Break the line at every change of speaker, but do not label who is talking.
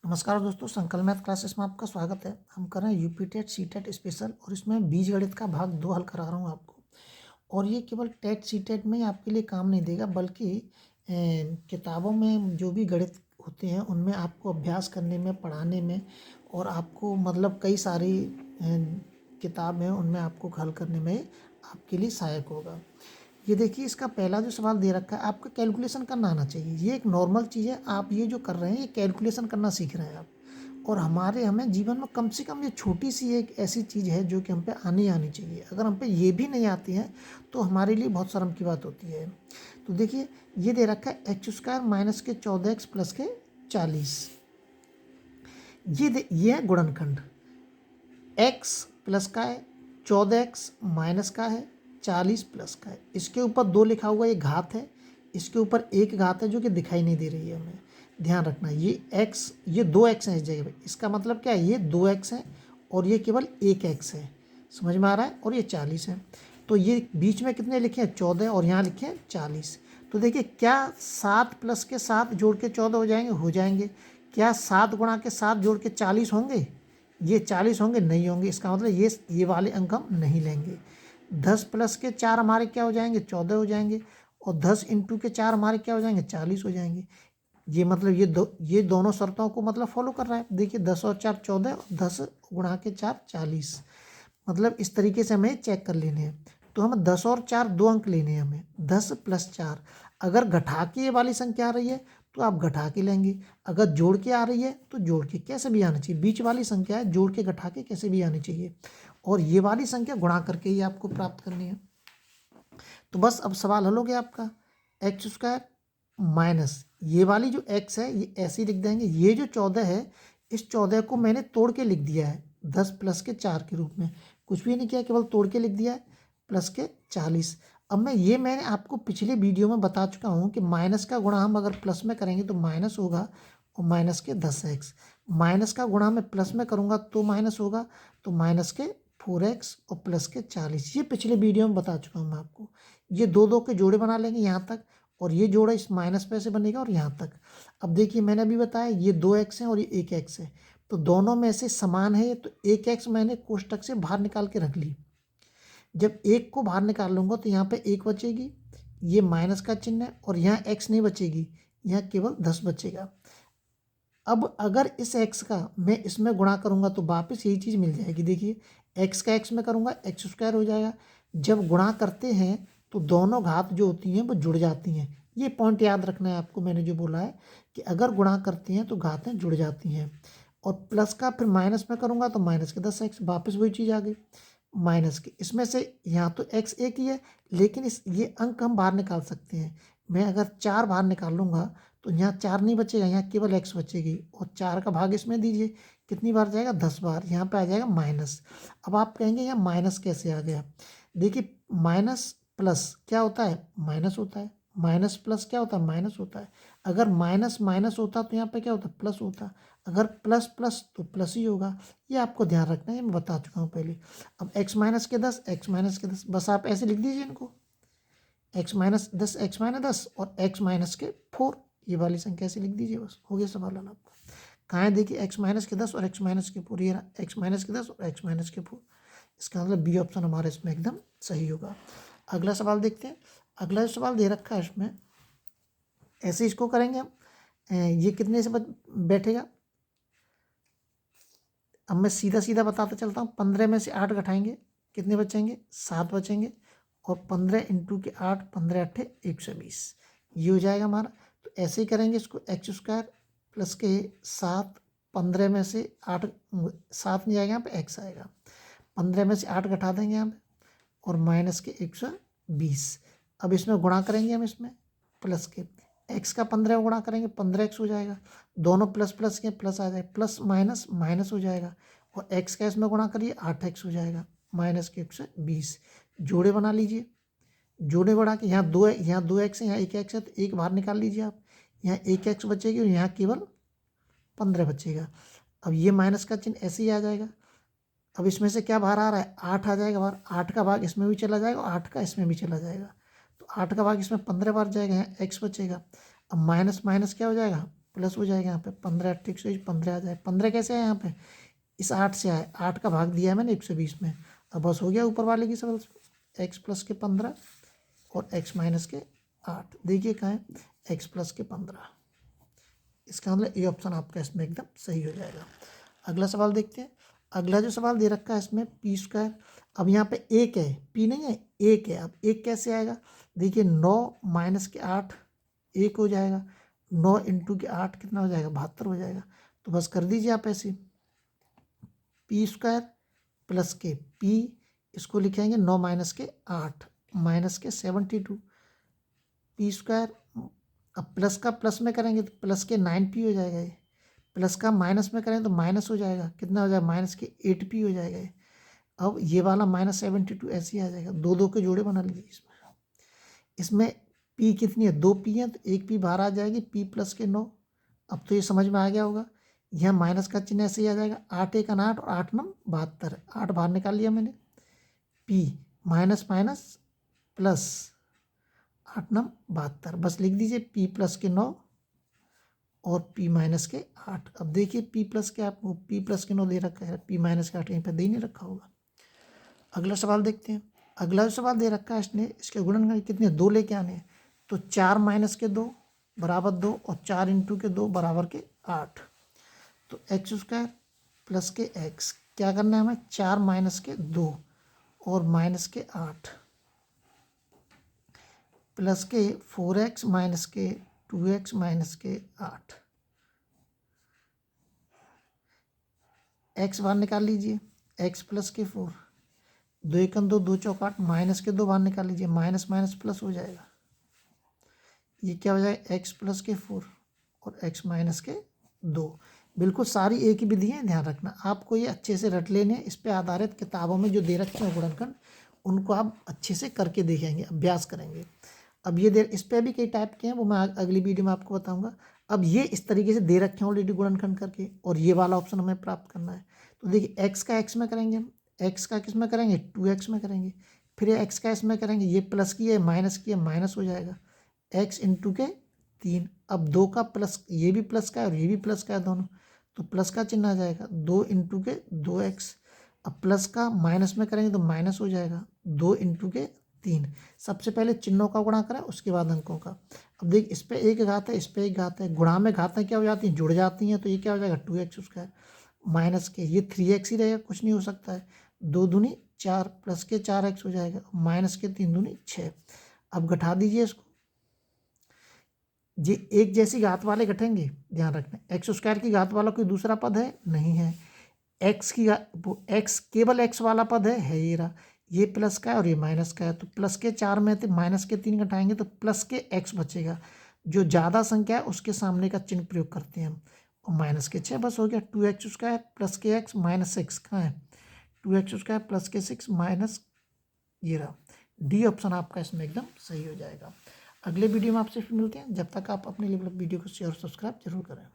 नमस्कार दोस्तों, संकल्प मैथ क्लासेस में आपका स्वागत है। हम कर रहे हैं UP TET C TET special और इसमें बीजगणित का भाग 2 हल करा रहा हूँ आपको। और ये केवल टेट सी टेट में ही आपके लिए काम नहीं देगा, बल्कि किताबों में जो भी गणित होते हैं उनमें आपको अभ्यास करने में, पढ़ाने में और आपको मतलब कई सारी किताब हैं उनमें आपको हल करने में आपके लिए सहायक होगा। ये देखिए, इसका पहला जो सवाल दे रखा है, आपको कैलकुलेशन करना आना चाहिए। ये एक नॉर्मल चीज़ है, आप ये जो कर रहे हैं ये कैलकुलेशन करना सीख रहे हैं आप। और हमें जीवन में कम से कम ये छोटी सी एक ऐसी चीज़ है जो कि हम पे आनी चाहिए। अगर हम पे ये भी नहीं आती है तो हमारे लिए बहुत शर्म की बात होती है। तो देखिए, ये दे रखा है x² माइनस के 14x प्लस के 40। ये है गुणनखंड। x प्लस का है, 14x माइनस का है, 40 प्लस का है। इसके ऊपर 2 लिखा हुआ, ये घात है। इसके ऊपर एक घात है जो कि दिखाई नहीं दे रही है हमें। ध्यान रखना, ये x, ये 2x है इस जगह पे। इसका मतलब क्या है, ये 2x है और ये केवल 1x है। समझ में आ रहा है। और ये 40 है। तो ये बीच में कितने लिखे हैं, 14, और यहाँ लिखे हैं 40। तो देखिए, क्या 7 प्लस के 7 जोड़ के 14 हो जाएंगे? हो जाएंगे। क्या 7 गुणा के 7 जोड़ के 40 होंगे? ये 40 होंगे? नहीं होंगे। इसका मतलब ये वाले अंक हम नहीं लेंगे। 10 प्लस के 4 हमारे क्या हो जाएंगे? 14 हो जाएंगे। और 10 इंटू के 4 हमारे क्या हो जाएंगे? 40 हो जाएंगे। ये मतलब ये दोनों शर्तों को मतलब फॉलो कर रहा है। देखिए, 10 और 4 14 और 10 गुणा के 4 40। मतलब इस तरीके से हमें चेक कर लेने हैं। तो हम 10 और 4 दो अंक लेने हैं हमें। 10 प्लस 4, अगर घटा के ये वाली संख्या आ रही है तो आप घटा के लेंगे। अगर जोड़ के आ रही है तो जोड़ के, कैसे भी आना चाहिए। बीच वाली संख्या है, जोड़ के घटा के कैसे भी आनी चाहिए। और ये वाली संख्या गुणा करके ही आपको प्राप्त करनी है। तो बस अब सवाल हल हो गया आपका। x² माइनस ये वाली जो x है ये ऐसे ही लिख देंगे। ये जो 14 है, इस 14 को मैंने तोड़ के लिख दिया है 10 प्लस के 4 के रूप में। कुछ भी नहीं किया, केवल तोड़ के लिख दिया है, प्लस के 40। अब मैंने आपको पिछले वीडियो में बता चुका हूँ कि माइनस का गुणा हम अगर प्लस में करेंगे तो माइनस होगा, और माइनस के 10x। माइनस का गुणा मैं प्लस में करूँगा तो माइनस होगा, तो माइनस के 4x और प्लस के 40। ये पिछले वीडियो में बता चुका हूँ मैं आपको। ये दो दो के जोड़े बना लेंगे यहाँ तक, और ये जोड़ा इस माइनस पे से बनेगा और यहाँ तक। अब देखिए, मैंने अभी बताया ये 2x है और ये 1x है, तो दोनों में से समान है। तो 1x मैंने कोष्टक से बाहर निकाल के रख ली। जब 1 को बाहर निकाल लूँगा तो यहाँ पे 1 बचेगी, ये माइनस का चिन्ह है, और यहाँ x नहीं बचेगी, यहाँ केवल 10 बचेगा। अब अगर इस x का मैं इसमें गुणा करूँगा तो वापस यही चीज़ मिल जाएगी। देखिए, x का x में करूँगा x² हो जाएगा। जब गुणा करते हैं तो दोनों घात जो होती हैं वो जुड़ जाती हैं। ये पॉइंट याद रखना है आपको, मैंने जो बोला है कि अगर गुणा करते हैं तो घातें जुड़ जाती हैं। और प्लस का फिर माइनस में करूँगा तो माइनस के 10x, वापस वही चीज़ आ गई माइनस के। इसमें से यहाँ तो x एक ही है, लेकिन ये अंक हम बाहर निकाल सकते हैं। मैं अगर 4 बाहर निकाल लूँगा तो यहाँ 4 नहीं बचेगा, यहाँ केवल x बचेगी। और 4 का भाग इसमें दीजिए, कितनी बार जाएगा? 10 बार। यहाँ पे आ जाएगा माइनस। अब आप कहेंगे यहाँ माइनस कैसे आ गया? देखिए, माइनस प्लस क्या होता है? माइनस होता है। माइनस प्लस क्या होता है? माइनस होता है। अगर माइनस माइनस होता तो यहाँ पे क्या होता? प्लस होता। अगर प्लस प्लस तो प्लस ही होगा। ये आपको ध्यान रखना है, मैं बता चुका हूँ पहले। अब x माइनस के 10, x माइनस के 10, बस आप ऐसे लिख दीजिए इनको। x माइनस 10, x माइनस 10 और x माइनस के 4, ये वाली संख्या ऐसे लिख दीजिए। बस हो गया सवाल हल आपका। कहाँ है? देखिए, x माइनस के 10 और x माइनस के 4, ये रहा x माइनस के 10 और x माइनस के 4। इसका मतलब बी ऑप्शन हमारा इसमें एकदम सही होगा। अगला सवाल देखते हैं। अगला जो सवाल दे रखा है इसमें, ऐसे इसको करेंगे हम। ये कितने से बैठेगा? अब मैं सीधा सीधा बताता चलता हूँ। 15 में से 8 घटाएंगे, कितने बचेंगे? 7 बचेंगे। और 15 इंटू के 8, 15 अट्ठे 120, ये हो जाएगा हमारा। तो ऐसे ही करेंगे इसको। x² प्लस के 7, 15 में से 8, 7 नहीं आएगा, यहाँ पे x आएगा। 15 में से 8 घटा देंगे यहाँ पे, और माइनस के 120। अब इसमें गुणा करेंगे हम, इसमें प्लस के x का 15 गुणा करेंगे, 15x हो जाएगा। दोनों प्लस प्लस के प्लस आ जाएगा, प्लस माइनस माइनस हो जाएगा। और x का इसमें गुणा करिए, 8x हो जाएगा, माइनस के 120। जोड़े बना लीजिए। जोड़े बढ़ा के यहाँ 2x है, यहाँ 1x है, तो 1 बाहर निकाल लीजिए आप। यहाँ 1x बचेगी और यहाँ केवल 15 बचेगा। अब ये माइनस का चिन्ह ऐसे ही आ जाएगा। अब इसमें से क्या बाहर आ रहा है? 8 आ जाएगा बाहर। 8 का भाग इसमें भी चला जाएगा और 8 का इसमें भी चला जाएगा। तो 8 का भाग इसमें 15 बार जाएगा, यहाँ x बचेगा। अब माइनस माइनस क्या हो जाएगा? प्लस हो जाएगा यहाँ पे 15 8 120 15 आ जाए। 15 कैसे आए यहाँ पे, इस 8 से आए, 8 का भाग दिया है मैंने 120 में। अब बस हो गया ऊपर वाले की सरल एक्स प्लस के 15 और एक्स माइनस के 8। देखिए कहाँ है, एक्स प्लस के 15। इसका मतलब ये ऑप्शन आपका इसमें एकदम सही हो जाएगा। अगला सवाल देखते हैं। अगला जो सवाल दे रखा है इसमें पी स्क्वायर, अब यहाँ पे एक है, पी नहीं है, एक है। अब एक कैसे आएगा, देखिए 9 माइनस के 8 एक हो जाएगा, 9 इंटू के 8 कितना हो जाएगा, 72 हो जाएगा। तो बस कर दीजिए आप ऐसे, पी स्क्वायर प्लस के पी, इसको लिखेंगे 9 माइनस के 8 माइनस के 72 पी स्क्वायर। अब प्लस का प्लस में करेंगे तो प्लस के 9p हो जाएगा ये, प्लस का माइनस में करेंगे तो माइनस हो जाएगा, कितना हो जाएगा, माइनस के 8p हो जाएगा ये। अब ये वाला -72 ऐसे ही आ जाएगा, दो दो के जोड़े बना लीजिए इसमें। इसमें p कितनी है, 2p है, तो एक p बाहर आ जाएगी, p प्लस के 9। अब तो ये समझ में आ गया होगा, यह माइनस का चिन्ह ऐसे ही आ जाएगा, 8 1 8 और 8 9 72, 8 बाहर निकाल लिया मैंने, p माइनस माइनस प्लस 8 9 72, बस लिख दीजिए p प्लस के 9 और p माइनस के 8। अब देखिए p प्लस के, आपको p प्लस के 9 दे रखा है, p माइनस के 8 यहीं पर दे नहीं रखा होगा। अगला सवाल देखते हैं। अगला जो सवाल दे रखा है इसने, इसके गुणनखंड कितने, 2 लेके आने हैं। तो 4 माइनस के 2 बराबर 2 और 4 इंटू के 2 बराबर के 8। तो एक्स स्क्वायर प्लस के एक्स, क्या करना है हमें, 4 माइनस के 2 और माइनस के 8 प्लस के 4x माइनस के 2x माइनस के 8। x बाहर निकाल लीजिए, x प्लस के 4, 2 1 2 2 चौक 8, माइनस के 2 बाहर निकाल लीजिए, माइनस माइनस प्लस हो जाएगा, ये क्या हो जाएगा, x प्लस के 4 और x माइनस के 2। बिल्कुल सारी एक ही विधि है, ध्यान रखना, आपको ये अच्छे से रट लेने हैं। इस पे आधारित किताबों में जो दे रखे हैं गुणनखंड, उनको आप अच्छे से करके देखेंगे, अभ्यास करेंगे। अब ये इस पर भी कई टाइप के हैं, वो मैं अगली वीडियो में आपको बताऊंगा। अब ये इस तरीके से दे रखे हैं ऑलरेडी गुणनखंड करके, और ये वाला ऑप्शन हमें प्राप्त करना है। तो देखिए एक्स का एक्स में करेंगे हम, एक्स का किस में करेंगे, 2x में करेंगे, फिर एक्स का इसमें करेंगे, ये प्लस की है माइनस की है, माइनस हो जाएगा, x इंटू के 3। अब 2 का प्लस, ये भी प्लस का है और ये भी प्लस का है दोनों, तो प्लस का चिन्ह आ जाएगा, 2 इंटू के 2x। अब प्लस का माइनस में करेंगे तो माइनस हो जाएगा, 2 इंटू के 3। सबसे पहले चिन्हों का गुणा करें, उसके बाद अंकों का। अब देख, इस पे एक घात है, इस पे एक घात है, गुणा में घातें क्या हो जाती हैं, जुड़ जाती हैं, तो ये क्या हो जाएगा, 2x स्क्वायर माइनस के, ये 3x ही रहेगा, कुछ नहीं हो सकता है, 2 दूनी 4 प्लस के 4x हो जाएगा, माइनस के 3 दूनी 6। अब घटा दीजिए इसको, ये एक जैसी घात वाले घटेंगे, ध्यान रखना, एक्स स्क्वायर की घात वाला कोई दूसरा पद है, नहीं है। एक्स की एक्स केवल एक्स वाला पद है ये रहा, ये प्लस का है और ये माइनस का है, तो प्लस के 4 में थे माइनस के 3 घटाएंगे तो प्लस के एक्स बचेगा। जो ज़्यादा संख्या है उसके सामने का चिन्ह प्रयोग करते हैं हम, और माइनस के 6, बस हो गया। 2x स्क्वायर प्लस के एक्स माइनस 6 कहाँ है, 2x स्क्वायर प्लस के 6 माइनस, ये रहा डी ऑप्शन आपका इसमें एकदम सही हो जाएगा। अगले वीडियो में आपसे फिर मिलते हैं, जब तक आप अपने लेवल वीडियो को शेयर और सब्सक्राइब जरूर करें।